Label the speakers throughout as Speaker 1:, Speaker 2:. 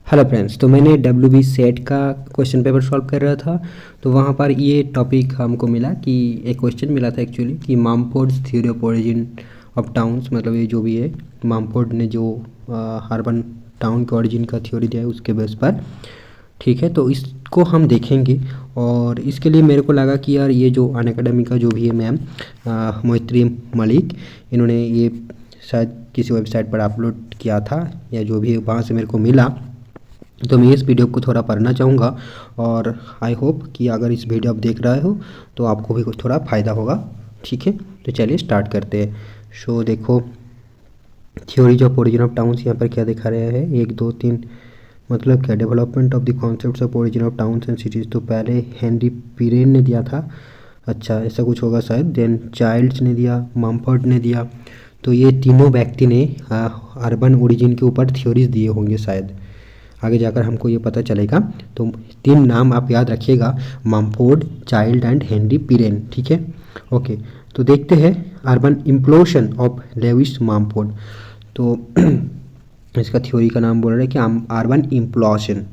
Speaker 1: Hello friends, तो मैंने WB set का क्वेश्चन पेपर सॉल्व कर रहा था। तो वहाँ पर ये टॉपिक हमको मिला कि एक क्वेश्चन मिला था एक्चुअली कि Mumford's theory of origin of towns, मतलब ये जो भी है मामफोर्ड ने जो अर्बन टाउन के ओरिजिन का थ्योरी दिया है उसके बेस पर। ठीक है, तो इसको हम देखेंगे। और इसके लिए मेरे को लगा कि यार ये जो अनअकैडमी का जो भी है मैम मोइत्री मलिक, इन्होंने ये शायद किसी वेबसाइट पर अपलोड किया था या जो भी वहाँ से मेरे को मिला, तो मैं इस वीडियो को थोड़ा पढ़ना चाहूँगा। और आई होप कि अगर इस वीडियो आप देख रहे हो तो आपको भी कुछ थोड़ा फ़ायदा होगा। ठीक है, तो चलिए स्टार्ट करते हैं। सो देखो, theories of origin of towns यहाँ पर क्या दिखा रहे हैं, 1 2 3, मतलब क्या, development of the concepts of origin of towns and cities. तो पहले हेनरी पिरेन ने दिया था, अच्छा ऐसा कुछ होगा शायद। देन चाइल्ड्स ने दिया, मम्फर्ड ने दिया। तो ये तीनों व्यक्ति ने अर्बन ओरिजिन के ऊपर थ्योरीज दिए होंगे शायद, आगे जाकर हमको ये पता चलेगा। तो 3 नाम आप याद रखिएगा, मम्फोर्ड, चाइल्ड एंड हेनरी पिरेन। ठीक है, ओके। तो देखते हैं अर्बन इम्प्लोशन ऑफ लेविस मम्फोर्ड। तो इसका थ्योरी का नाम बोल रहे हैं कि अर्बन इम्प्लोशन।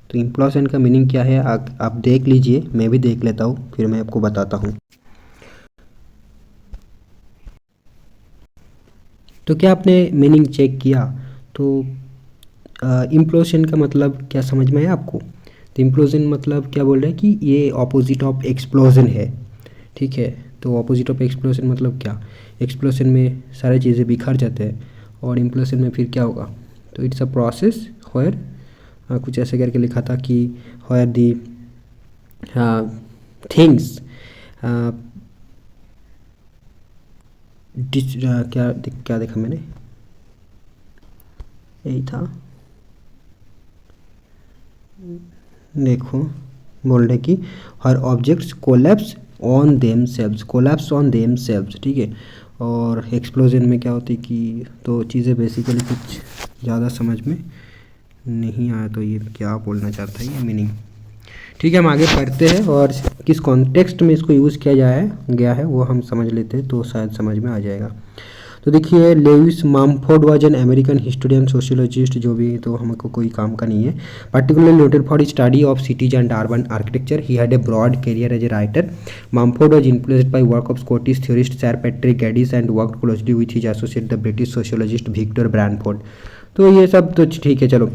Speaker 1: तो इम्प्लोशन का मीनिंग क्या है आप देख लीजिए, मैं भी देख लेता हूँ, फिर मैं आपको बताता हूँ। तो क्या आपने मीनिंग चेक किया? तो इम्प्लोशन का मतलब क्या समझ में है आपको? तो इम्प्लोजन मतलब क्या बोल रहे हैं कि ये ऑपोजिट ऑफ एक्सप्लोजन है। ठीक है, तो ऑपोजिट ऑफ एक्सप्लोजन मतलब क्या? एक्सप्लोजन में सारी चीज़ें बिखर जाते हैं और इम्प्लोजन में फिर क्या होगा? तो इट्स अ प्रोसेस वेयर, कुछ ऐसे करके लिखा था कि वेयर दी थिंग्स क्या देखा मैंने, यही था। देखो, बोल रहे कि हर objects collapse on themselves. ठीक है, और एक्सप्लोजन में क्या होती है कि, तो चीज़ें बेसिकली कुछ ज़्यादा समझ में नहीं आया। तो ये क्या बोलना चाहता है ये मीनिंग? ठीक है, हम आगे पढ़ते हैं और किस कॉन्टेक्स्ट में इसको यूज़ किया गया है वो हम समझ लेते हैं, तो शायद समझ में आ जाएगा। तो देखिए, Lewis Mumford was an American historian sociologist, जो भी, तो हमको कोई काम का नहीं है। Particularly noted for study of cities and urban architecture, he had a broad career as a writer. Mumford was influenced by work of Scottish theorist sir Patrick Geddes and worked closely with his associate the British sociologist Victor Branford. तो ये सब तो ठीक है, चलो।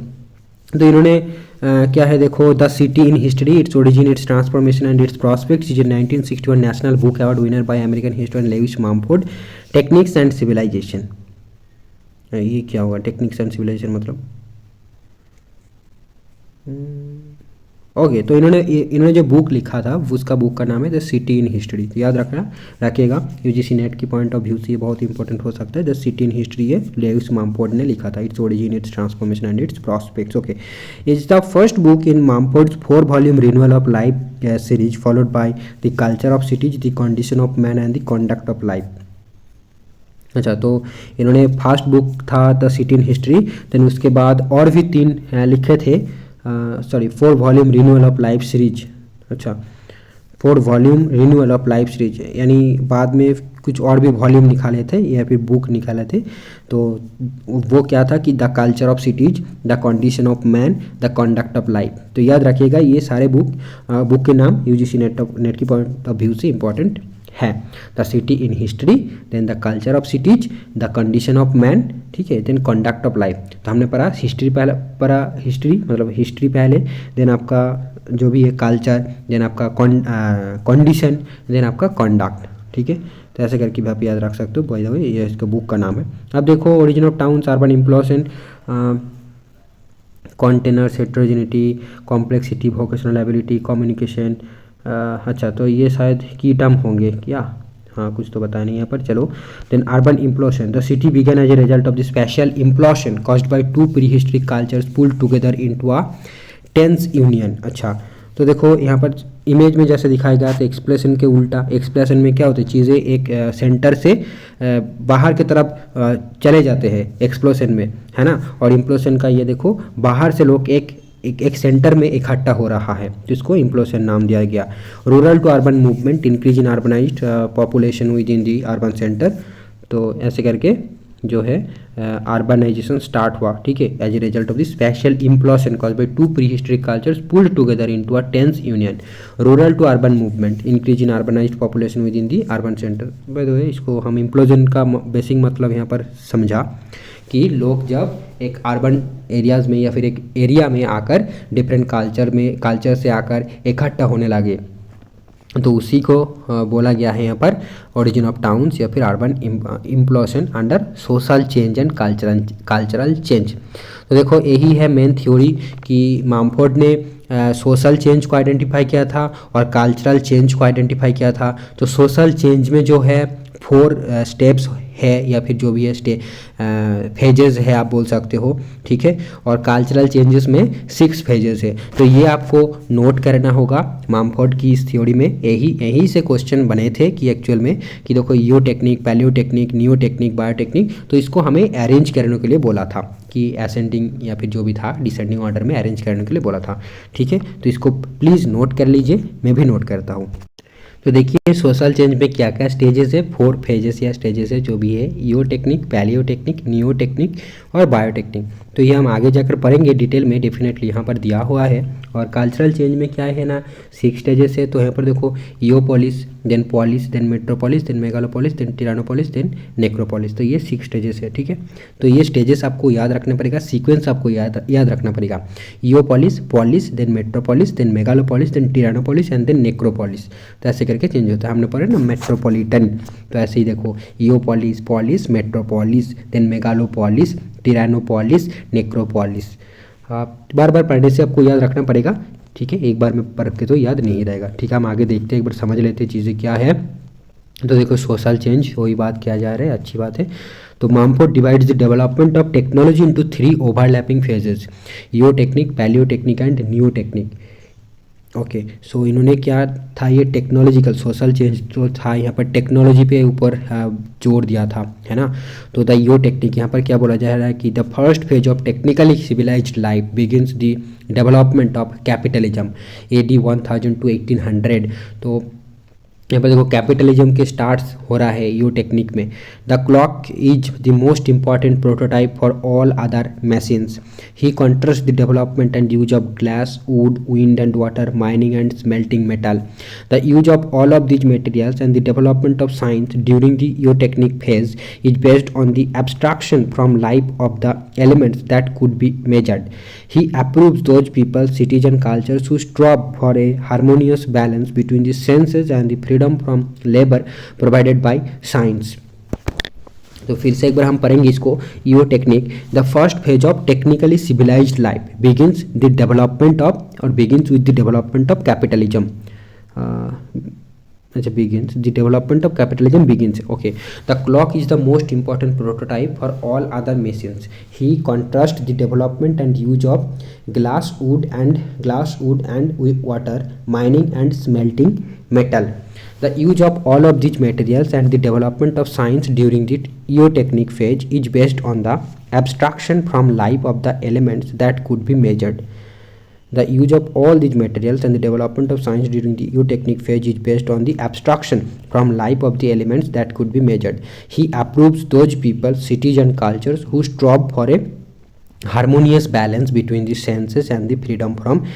Speaker 1: तो इन्होंने क्या है, देखो, the city in history, its origin, its transformation and its prospects is 1961 national book award winner by American historian Lewis Mumford. Technics and civilisation, ये क्या होगा टेक्निक्स एंड सिविलाइजेशन मतलब? ओके, तो इन्होंने जो बुक लिखा था उसका बुक का नाम है द सिटी इन हिस्ट्री। तो याद रखिएगा, यूजीसी नेट की पॉइंट ऑफ व्यू से ये बहुत इंपॉर्टेंट हो सकता है। द सिटी इन हिस्ट्री ये लेविस मम्फोर्ड ने लिखा था, its origin, its transformation and its prospects. Okay, it's the first book in Mumford's 4 volume renewal of life series, followed by the culture of cities, the condition of man and the conduct of life. अच्छा, तो इन्होंने first book था the city in history, then उसके बाद और भी 3 लिखे थे, 4 volume renewal of life series. अच्छा, 4 volume renewal of life series, यानी बाद में कुछ और भी वॉल्यूम निकाले थे या फिर बुक निकाले थे। तो वो क्या था कि the culture of cities, the condition of man, the conduct of life. तो याद रखिएगा, ये सारे बुक के नाम यूजीसी नेट की पॉइंट ऑफ व्यू से इंपॉर्टेंट है। The city in history, then the culture of cities, the condition of man, ठीक है, देन कंडक्ट ऑफ लाइफ। तो हमने पढ़ा हिस्ट्री मतलब हिस्ट्री पहले, देन आपका जो भी है कल्चर, देन आपका कंडीशन, देन आपका कंडक्ट। ठीक है, तो ऐसे करके भी आप याद रख सकते हो। बाय द वे, ये इसका बुक का नाम है। अब देखो, origin of towns, urban implosion, containers, heterogeneity, complexity, vocational ability, communication. अच्छा, तो ये शायद की टर्म होंगे क्या? हाँ, कुछ तो बताया नहीं यहाँ पर, चलो। Then urban implosion, the city began as a result of the special implosion caused by 2 prehistoric cultures pulled together into a tense union. अच्छा, तो देखो यहाँ पर इमेज में जैसे दिखाया गया, तो एक्सप्रेशन के उल्टा, एक्सप्रेशन में क्या होता है, चीज़ें एक सेंटर से बाहर की तरफ चले जाते हैं एक्सप्लोशन में, है ना। और इम्प्लोशन का ये देखो, बाहर से लोग एक सेंटर में इकट्ठा हो रहा है, जिसको इम्प्लोशन नाम दिया गया। Rural to urban movement, increase in urbanised population within the urban centre. तो ऐसे करके जो है अर्बनाइजेशन स्टार्ट हुआ, ठीक है, as a result of the special implosion cause by two prehistoric cultures pulled together into a tense union, rural to urban movement, increase in urbanised population within the urban centre. By the way इसको हम implosion का basic मतलब यहाँ पर समझा कि लोग जब एक अर्बन एरियाज़ में या फिर एक एरिया में आकर डिफरेंट कल्चर से आकर इकट्ठा होने लगे, तो उसी को बोला गया है यहाँ पर ओरिजिन ऑफ टाउन्स या फिर urban implosion under social change and cultural change. तो देखो यही है मेन थ्योरी कि मामफोर्ड ने सोशल चेंज को आइडेंटिफाई किया था और कल्चरल चेंज को आइडेंटिफाई किया था। तो सोशल चेंज में जो है 4 स्टेप्स है या फिर जो भी है फेजेस है आप बोल सकते हो, ठीक है, और कल्चरल चेंजेस में 6 फेजेस है। तो ये आपको नोट करना होगा। मामफोर्ड की इस थ्योरी में यही से क्वेश्चन बने थे कि एक्चुअल में कि देखो eotechnic, paleotechnic, neotechnic, biotechnic, तो इसको हमें अरेंज करने के लिए बोला था कि असेंडिंग या फिर जो भी था डिसेंडिंग ऑर्डर में अरेंज करने के लिए बोला था, ठीक है। तो इसको प्लीज़ नोट कर लीजिए, मैं भी नोट करता हूँ। तो देखिए सोशल चेंज में क्या क्या स्टेजेस है, 4 फेजेस या स्टेजेस है जो भी है, eotechnic, paleotechnic, neotechnic और बायो टेक्निक। तो ये हम आगे जाकर पढ़ेंगे डिटेल में, डेफिनेटली यहाँ पर दिया हुआ है। और कल्चरल चेंज में क्या है ना, 6 स्टेजेस है। तो यहाँ पर देखो eopolis, then polis, then metropolis, then megalopolis, then tyrannopolis, then necropolis. तो ये 6 स्टेजेस है, ठीक है। तो ये स्टेजेस आपको याद रखना पड़ेगा, सीक्वेंस आपको याद रखना पड़ेगा। Eopolis, polis, then metropolis, then megalopolis, then tyrannopolis and then necropolis. तो ऐसे करके चेंज होता है। हमने पढ़ा ना मेट्रोपॉलिटन, तो ऐसे ही देखो eopolis, polis, metropolis, then megalopolis, tyrannopolis, necropolis. बार बार पढ़ने से आपको याद रखना पड़ेगा, ठीक है। एक बार में पढ़ के तो याद नहीं रहेगा, ठीक है। हम आगे देखते हैं, एक बार समझ लेते हैं चीज़ें क्या है। तो देखो सोशल चेंज वही बात किया जा रहा है, अच्छी बात है। तो Mumford divides the development of technology into 3 overlapping phases, eotechnic, paleotechnic and neotechnic. Okay, so इन्होंने क्या था, ये टेक्नोलॉजिकल सोशल चेंज जो था यहाँ पर टेक्नोलॉजी पे ऊपर जोर दिया था, है ना। तो द ईओ टेक्निक यहाँ पर क्या बोला जा रहा है कि the first phase of technically civilised life begins the development of capitalism AD 1000 to 1800। तो यहाँ पर देखो कैपिटलिज्म के स्टार्ट्स हो रहा है ईओ टेक्निक में। The clock is the most important prototype for all other machines. He contrast the development and use of glass, would, wind and water, mining and smelting metal. The use of all of these materials and the development of science during the eotechnic phase is based on the abstraction from life of the elements that could be measured. He approves those people, citizen cultures who strive for a harmonious balance between the senses and the freedom from labor provided by science. तो फिर से एक बार हम पढ़ेंगे इसको। Eotechnic, the first phase of technically civilised life begins the development of और begins with the development of capitalism. अच्छा, begins the development of capitalism begins. Okay, the clock is the most important prototype for all other machines. He contrasts the development and use of glass, wood and water, mining and smelting metal. The use of all of these materials and the development of science during the eotechnic phase is based on the abstraction from life of the elements that could be measured. The use of all these materials and the development of science during the eotechnic phase is based on the abstraction from life of the elements that could be measured. He approves those people, cities and cultures who strive for a harmonious balance between the senses and the freedom from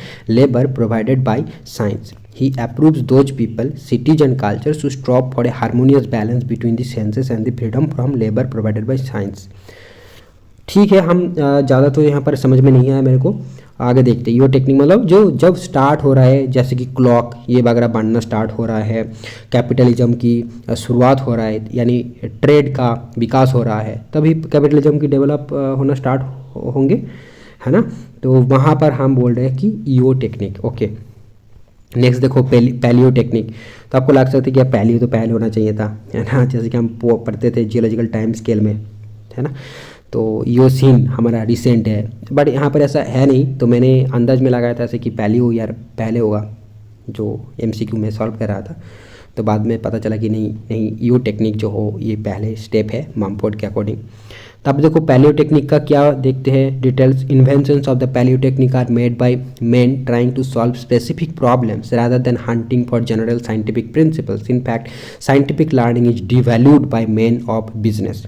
Speaker 1: labor provided by science. He approves those people, cities and cultures who strive for a harmonious balance between the senses and the freedom from labor provided by science. ठीक है, हम ज़्यादा तो यहाँ पर समझ में नहीं आया मेरे को, आगे देखते हैं। ईओ टेक्निक मतलब जो जब स्टार्ट हो रहा है, जैसे कि क्लॉक ये वगैरह बनना स्टार्ट हो रहा है, कैपिटलिज्म की शुरुआत हो रहा है, यानी ट्रेड का विकास हो रहा है, तभी कैपिटलिज्म की डेवलप होना स्टार्ट होंगे, है ना। तो वहाँ पर हम बोल रहे हैं कि ईओ टेक्निक। ओके, नेक्स्ट देखो पैलियो टेक्निक। तो आपको लग सकता है कि पैलियो तो पहले होना चाहिए था, है ना, जैसे कि हम पढ़ते थे जियोलॉजिकल टाइम स्केल में, है ना। तो ईओसीन हमारा रिसेंट है, बट यहाँ पर ऐसा है नहीं। तो मैंने अंदाज में लगाया था ऐसे कि पहले यार पहले होगा, जो MCQ में सॉल्व कर रहा था। तो बाद में पता चला कि नहीं ईओ टेक्निक जो हो ये पहले स्टेप है मामफोर्ड के अकॉर्डिंग। तब देखो पैलियो टेक्निक का क्या देखते हैं details. Inventions of the paleotechnic are made by men trying to solve specific problems rather than hunting for general scientific principles. In fact scientific learning is devalued by men of business.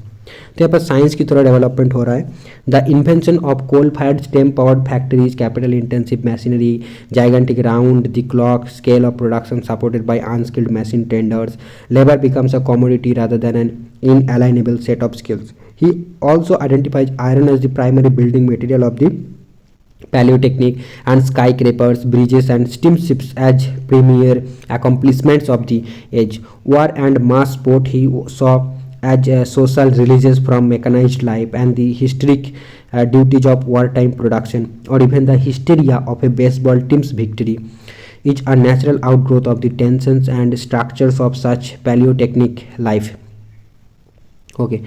Speaker 1: तो यहाँ पर science की थोड़ा development हो रहा है। The invention of coal fired steam powered factories, capital intensive machinery, gigantic round the clock scale of production supported by unskilled machine tenders, labour becomes a commodity rather than an inalienable set of skills. He also identifies iron as the primary building material of the Paleotechnic and skyscrapers, bridges and steamships as premier accomplishments of the age. War and mass sport he saw as social releases from mechanized life and the historic duties of wartime production, or even the hysteria of a baseball team's victory is a natural outgrowth of the tensions and structures of such Paleotechnic life. Okay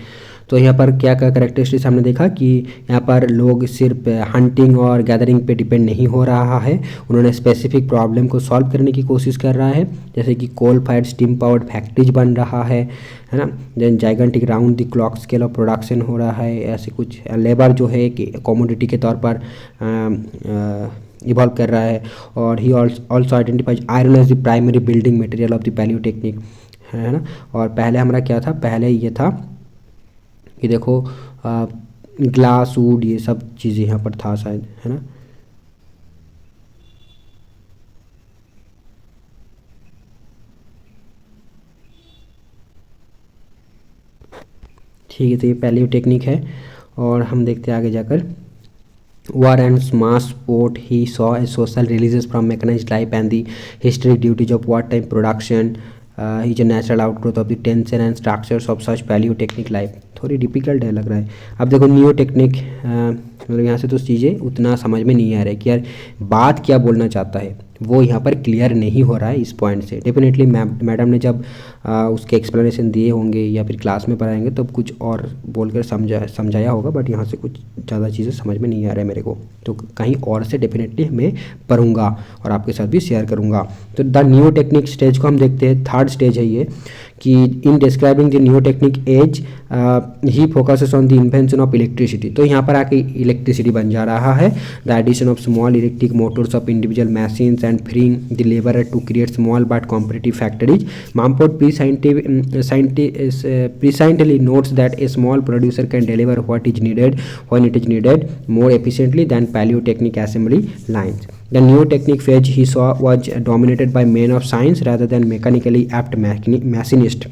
Speaker 1: तो यहाँ पर क्या क्या characteristics हमने देखा कि यहाँ पर लोग सिर्फ हंटिंग और गैदरिंग पे डिपेंड नहीं हो रहा है, उन्होंने स्पेसिफिक प्रॉब्लम को सॉल्व करने की कोशिश कर रहा है, जैसे कि coal fired steam powered factories बन रहा है ना, then gigantic round the clock scale of production हो रहा है, ऐसे कुछ लेबर जो है कि कमोडिटी के तौर पर इवॉल्व कर रहा है, और he also identifies iron as the primary building material of the paleotechnic, है ना। और पहले हमारा क्या था, पहले ये था कि देखो ग्लास वुड ये सब चीज़ें यहाँ पर था शायद, है ना। ठीक है, तो ये पैलियोटेक्निक है और हम देखते हैं आगे जाकर। War and mass sport he saw as social releases from mechanized life and the historic duties of wartime production. He is a natural outgrowth of the tension and structures of such Paleotechnic life. थोड़ी difficult है लग रहा है। अब देखो new technique, मतलब यहाँ से तो चीज़ें उतना समझ में नहीं आ रहा है कि यार बात क्या बोलना चाहता है, वो यहाँ पर क्लियर नहीं हो रहा है इस पॉइंट से। डेफिनेटली मैडम ने जब उसके एक्सप्लेनेशन दिए होंगे या फिर क्लास में पढ़ाएंगे तब कुछ और बोलकर समझाया होगा, बट यहाँ से कुछ ज़्यादा चीज़ें समझ में नहीं आ रहा है मेरे को, तो कहीं और से डेफिनेटली मैं पढ़ूंगा और आपके साथ भी शेयर करूँगा। तो द न्यू टेक्निक स्टेज को हम देखते हैं, थर्ड स्टेज है ये, कि in describing the new technic as he focuses on the invention of electricity. तो यहाँ पर आके इलेक्ट्रिसिटी बन जा रहा है, the addition of small electric motors of individual machines and freeing the labour to create small but competitive factories. Mumford presciently notes that a small producer can deliver what is needed when it is needed more efficiently than Paleotechnic assembly lines. The new technique phase he saw was dominated by men of science rather than mechanically apt machinists.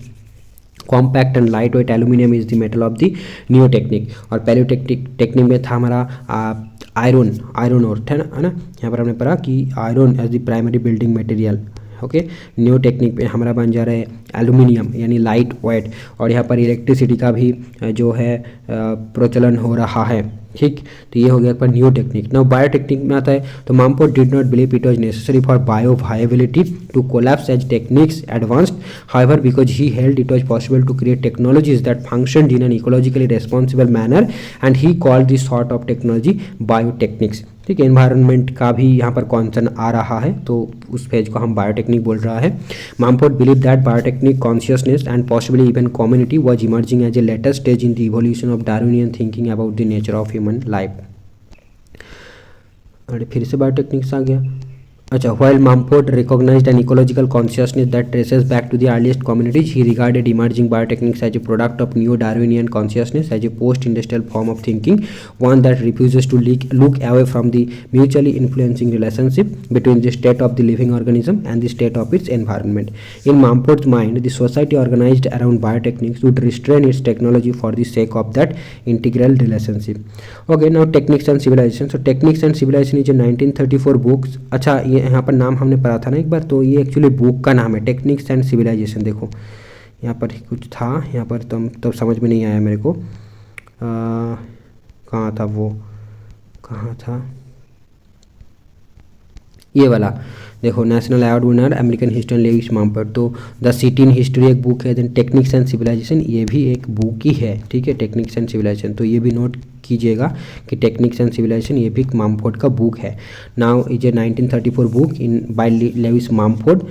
Speaker 1: Compact and light weight aluminium is the metal of the new technique. और technique में था हमारा iron और है ना, यहाँ पर हमने पढ़ा कि iron as the primary building material. Okay, new technic पे हमारा बन जा रहा है एल्यूमिनियम यानी लाइट वेट, और यहाँ पर इलेक्ट्रिसिटी का भी जो है प्रचलन हो रहा है। ठीक, तो ये हो गया पर न्यू टेक्निक। नाउ बायोटेक्निक में आता है तो Mumford did not believe it was necessary for bio viability to collapse as techniques advanced, however because he held it was possible to create technologies that functioned in an ecologically responsible manner and he called this sort of technology biotechnics. ठीक है, environment का भी यहाँ पर concern आ रहा है, तो उस फेज को हम बायोटेक्निक बोल रहा है। Mumford believed that biotechnic consciousness and possibly even community was emerging as a later stage in the evolution of Darwinian thinking about the nature of human life. अरे फिर से बायोटेक्निक्स आ गया। अच्छा, while Mumford recognized an ecological consciousness that traces back to the earliest communities, he regarded emerging biotechnics as a product of neo-Darwinian consciousness, as a post-industrial form of thinking, one that refuses to look away from the mutually influencing relationship between the state of the living organism and the state of its environment. In Mumford's mind, the society organized around biotechnics would restrain its technology for the sake of that integral relationship. Okay, now techniques and civilization. So techniques and civilization is a 1934 books. अच्छा, ये यहाँ पर नाम हमने पढ़ा था ना एक बार, तो ये एक्चुअली बुक का नाम है, टेक्निक्स एंड सिविलाइजेशन। देखो यहाँ पर कुछ था, यहाँ पर तब समझ में नहीं आया मेरे को, कहाँ था वो, कहाँ था ये वाला। देखो, national award winner American historian Lewis Mumford, तो द सिटी इन हिस्ट्री एक बुक है, देन टेक्निक्स एंड सिविलाइजेशन ये भी एक बुक ही है। ठीक है, टेक्निक्स एंड सिविलाइजेशन, तो ये भी नोट कीजिएगा कि टेक्निक्स एंड सिविलाइजेशन ये भी मम्फर्ड का बुक है। Now is a 1934 book in by Lewis Mumford.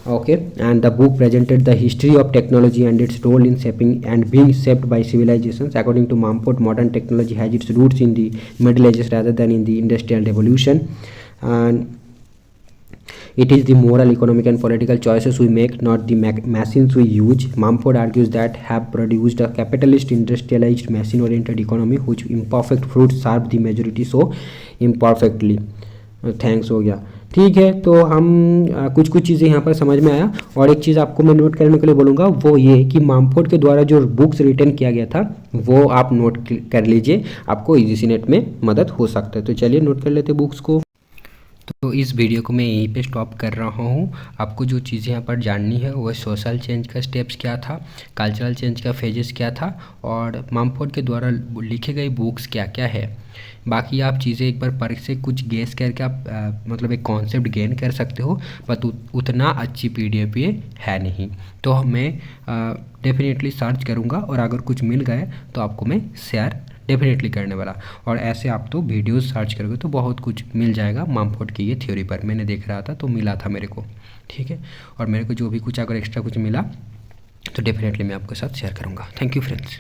Speaker 1: Okay, and the book presented the history of technology and its role in shaping and being shaped by civilizations. According to Mumford, modern technology has its roots in the Middle Ages rather than in the Industrial Revolution, and It is the moral, economic, and political choices we make, not the machines we use. Mumford argues that have produced a capitalist, industrialized, machine-oriented economy whose imperfect fruits serve the majority so imperfectly. Thanks हो गया। ठीक है, तो हम कुछ कुछ चीज़ें यहाँ पर समझ में आया। और एक चीज़ आपको मैं नोट करने के लिए बोलूँगा वो ये कि मामफोर्ड के द्वारा जो बुक्स रिटर्न किया गया था वो आप नोट कर लीजिए, आपको ईजी नेट में मदद हो सकता है। तो चलिए नोट कर लेते बुक्स को। तो इस वीडियो को मैं यहीं पे स्टॉप कर रहा हूँ। आपको जो चीज़ें यहाँ पर जाननी है वो सोशल चेंज का स्टेप्स क्या था, कल्चरल चेंज का फेजेस क्या था, और मामफोर्ड के द्वारा लिखे गए बुक्स क्या क्या है। बाकी आप चीज़ें एक बार पढ़ से कुछ गेस करके आप मतलब एक कॉन्सेप्ट गेन कर सकते हो, बट उतना अच्छी PDF ये है नहीं। तो मैं डेफिनेटली सर्च करूँगा और अगर कुछ मिल गए तो आपको मैं शेयर डेफिनेटली करने वाला। और ऐसे आप तो वीडियोस सर्च करोगे तो बहुत कुछ मिल जाएगा मामफोर्ड की ये थ्योरी पर। मैंने देख रहा था तो मिला था मेरे को, ठीक है। और मेरे को जो भी कुछ अगर एक्स्ट्रा कुछ मिला तो डेफिनेटली मैं आपके साथ शेयर करूँगा। Thank you friends.